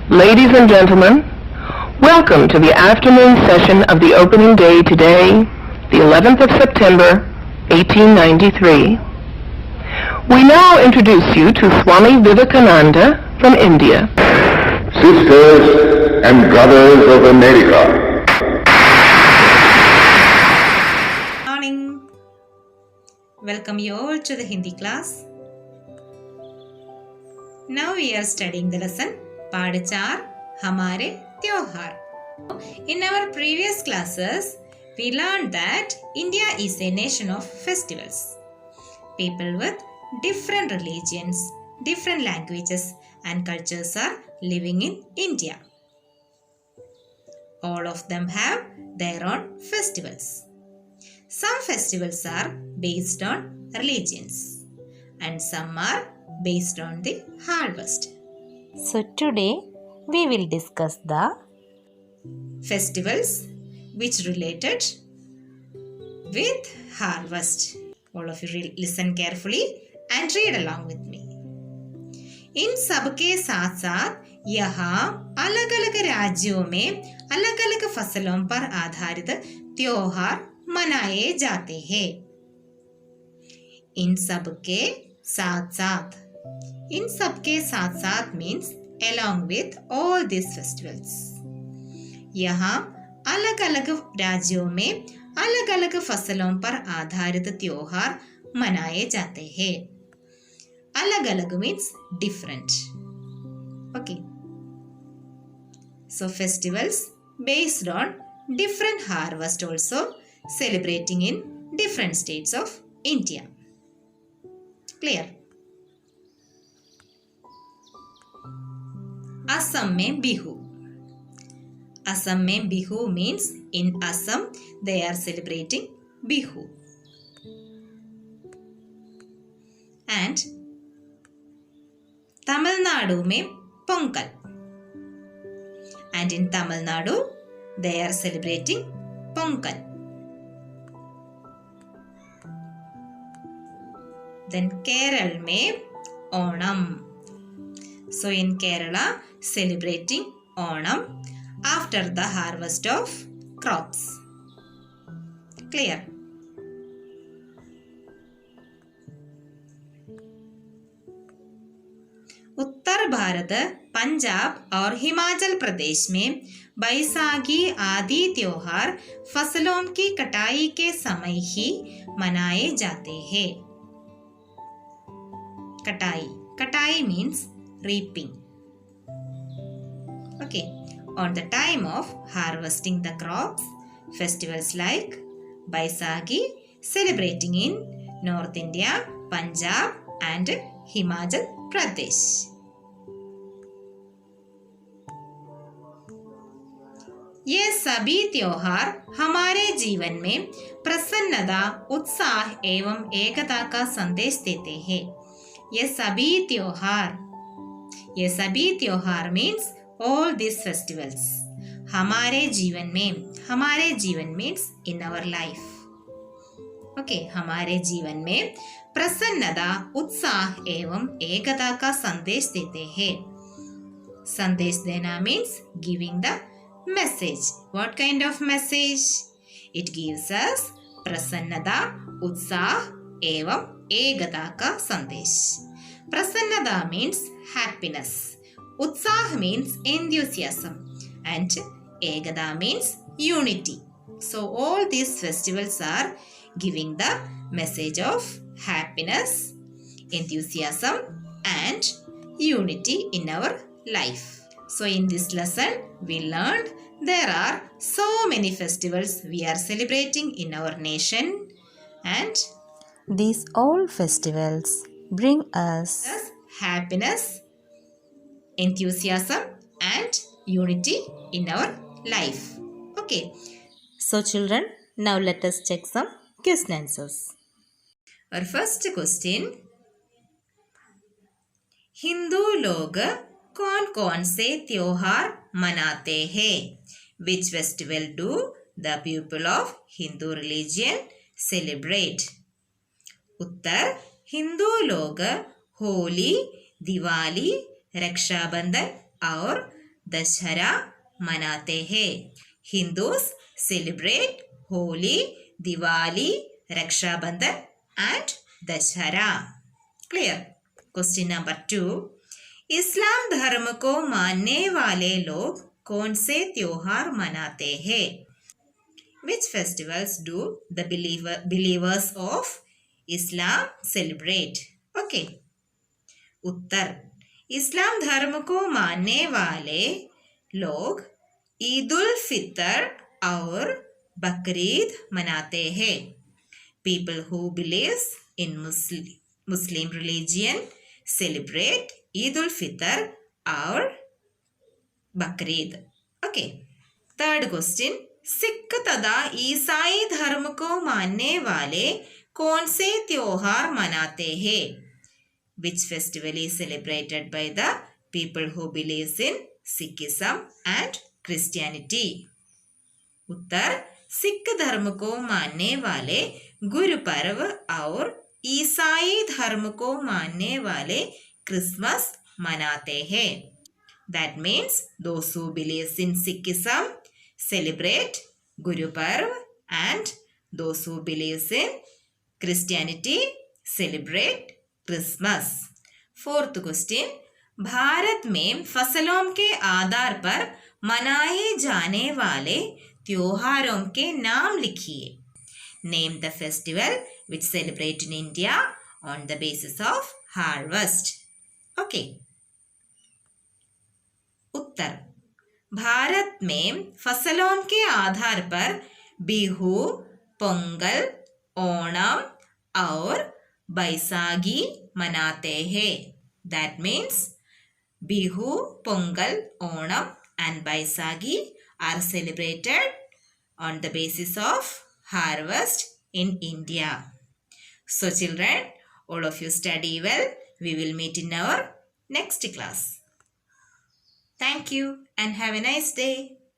Ladies and gentlemen, welcome to the afternoon session of the opening day today, the 11th of September, 1893. We now introduce you to Swami Vivekananda from India. Sisters and brothers of America. Morning. Welcome you all to the Hindi class. Now we are studying the lesson Pad 4 Hamare Tyohar. In our previous classes, we learned that India is a nation of festivals. People with different religions, different languages and cultures are living in India. All of them have their own festivals. Some festivals are based on religions and some are based on the harvest. So today we will discuss the festivals which related with harvest. All of you listen carefully and read along with me. इन सब के साथ साथ यहाँ अलग अलग राज्यों में अलग अलग फसलों पर आधारित त्योहार मनाए जाते हैं. इन सब के साथ साथ, इन सब के साथ साथ means along with all these festivals. यहाँ अलग अलग राज्यों में अलग अलग फसलों पर आधारित त्योहार मनाए जाते हैं. अलग अलग means different. Okay. So festivals based on different harvest also celebrating in different states of India. Clear? Assam में बिहू. Assam में Bihu means in Assam they are celebrating Bihu. And Tamil Nadu में Pongal. And in Tamil Nadu they are celebrating Pongal. Then Kerala में Onam. So in Kerala celebrating Onam after the harvest of crops. Clear? उत्तर भारत, पंजाब और हिमाचल प्रदेश में बैसाखी आदि त्योहार फसलों की कटाई के समय ही मनाए जाते हैं. कटाई, कटाई means reaping. Okay, on the time of harvesting the crops, festivals like Baisakhi celebrating in North India, Punjab and Himachal Pradesh. ये सभी त्योहार हमारे जीवन में प्रसन्नता, उत्साह एवं एकता का संदेश देते हैं. ये सभी त्योहार means all these festivals. हमारे जीवन means in our life. Okay, हमारे जीवन में प्रसन्नता, उत्साह एवं एकता का संदेश देते हैं. संदेश देना means giving the message. What kind of message? It gives us प्रसन्नता, उत्साह एवं एकता का संदेश. प्रसन्नता means happiness. Utsaah means enthusiasm and ekata means unity. So all these festivals are giving the message of happiness, enthusiasm and unity in our life. So in this lesson we learned there are so many festivals we are celebrating in our nation and these all festivals bring us happiness, enthusiasm and unity in our life. Okay. So children, now let us check some question answers. Our first question, Hindu लोग कौन कौन से त्योहार मनाते हैं? Which festival do the people of Hindu religion celebrate? उत्तर, हिंदू लोग होली, दिवाली, रक्षाबंधन और दशहरा मनाते हैं. Hindus celebrate Holi, Diwali, Raksha Bandhan and Dashhara. Clear? Question number 2. इस्लाम धर्म को मानने वाले लोग कौन से त्योहार मनाते हैं? Which festivals do the believers of Islam celebrate? Okay. उत्तर. इस्लाम धर्म को मानने वाले लोग ईद उल फितर और बकरीद मनाते हैं. People who believes in Muslim religion celebrate Eid ul Fitr और Bakrid. Okay. Third question. Sikh तथा ईसाई धर्म को मानने वाले कौन से त्योहार मनाते हैं? Which festival is celebrated by the people who believes in Sikhism and Christianity? उत्तर. सिख धर्म को मानने वाले गुरु पर्व और ईसाई धर्म को मानने वाले क्रिसमस मनाते हैं. That means those who believes in Sikhism celebrate Guru Parv and those who believes in Christianity celebrate Christmas. Fourth question. Bharat में फसलों के आधार पर मनाए जाने वाले त्योहारों के नाम लिखिए. Name the festival which celebrate in India on the basis of harvest. Okay. उत्तर. भारत में फसलों के आधार पर बिहू, पोंगल, ओणम और बैसाखी मनाते हैं. That means Bihu, Pongal, Onam and Baisakhi are celebrated on the basis of harvest in India. So children, all of you study well. We will meet in our next class. Thank you and have a nice day.